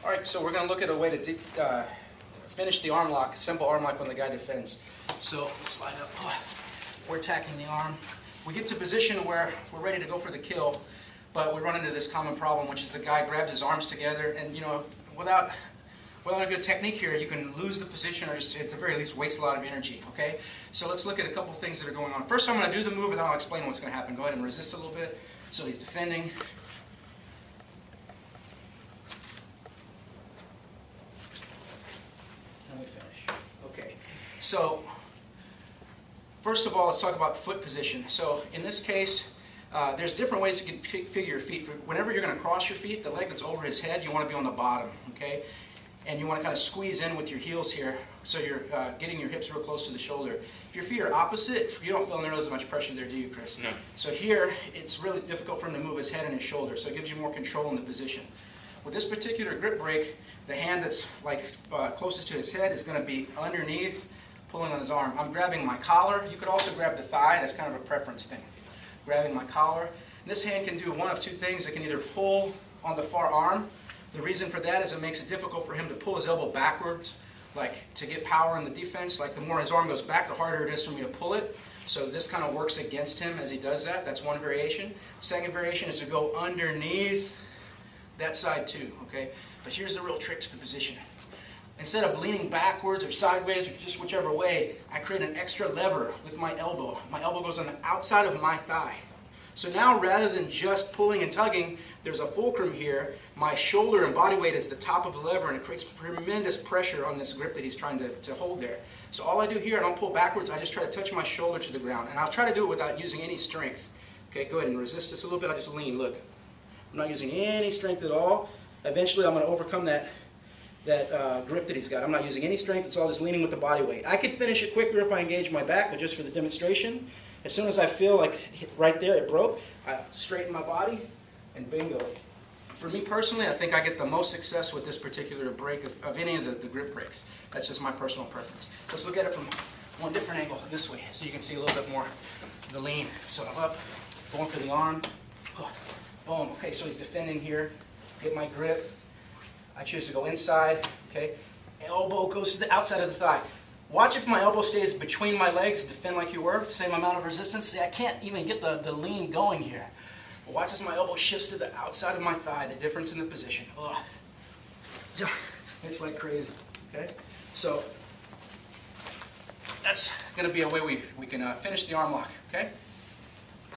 Alright, so we're going to look at a way to finish the arm lock, simple arm lock when the guy defends. So let's slide up. We're attacking the arm. We get to a position where we're ready to go for the kill, but we run into this common problem, which is the guy grabs his arms together, and without a good technique here, you can lose the position or just at the very least waste a lot of energy. Okay? So let's look at a couple things that are going on. First, I'm going to do the move, and then I'll explain what's going to happen. Go ahead and resist a little bit. So he's defending. Okay, so first of all, let's talk about foot position. So in this case, there's different ways you can figure your feet. Whenever you're going to cross your feet, the leg that's over his head, you want to be on the bottom, okay? And you want to kind of squeeze in with your heels here, so you're getting your hips real close to the shoulder. If your feet are opposite, you don't feel nearly as much pressure there, do you, Chris? No. So here, it's really difficult for him to move his head and his shoulder, so it gives you more control in the position. With this particular grip break, the hand that's closest to his head is going to be underneath, pulling on his arm. I'm grabbing my collar. You could also grab the thigh. That's kind of a preference thing. Grabbing my collar. And this hand can do one of two things. It can either pull on the far arm. The reason for that is it makes it difficult for him to pull his elbow backwards, like to get power in the defense. Like the more his arm goes back, the harder it is for me to pull it. So this kind of works against him as he does that. That's one variation. Second variation is to go underneath that side too, okay? But here's the real trick to the position. Instead of leaning backwards or sideways or just whichever way, I create an extra lever with my elbow. My elbow goes on the outside of my thigh. So now rather than just pulling and tugging, there's a fulcrum here. My shoulder and body weight is the top of the lever, and it creates tremendous pressure on this grip that he's trying to hold there. So all I do here, I don't pull backwards, I just try to touch my shoulder to the ground. And I'll try to do it without using any strength. Okay, go ahead and resist this a little bit. I'll just lean, look. I'm not using any strength at all. Eventually I'm going to overcome that grip that he's got. I'm not using any strength. It's all just leaning with the body weight. I could finish it quicker if I engage my back, but just for the demonstration, as soon as I feel like right there it broke, I straighten my body and bingo. For me personally, I think I get the most success with this particular break of any of the grip breaks. That's just my personal preference. Let's look at it from one different angle, this way, so you can see a little bit more of the lean. So I'm up, going for the arm. Boom. Okay, so he's defending here. Get my grip. I choose to go inside. Okay. Elbow goes to the outside of the thigh. Watch if my elbow stays between my legs. Defend like you were. Same amount of resistance. See, I can't even get the lean going here. But watch as my elbow shifts to the outside of my thigh. The difference in the position. Ugh. It's like crazy. Okay. So that's going to be a way we can finish the arm lock. Okay.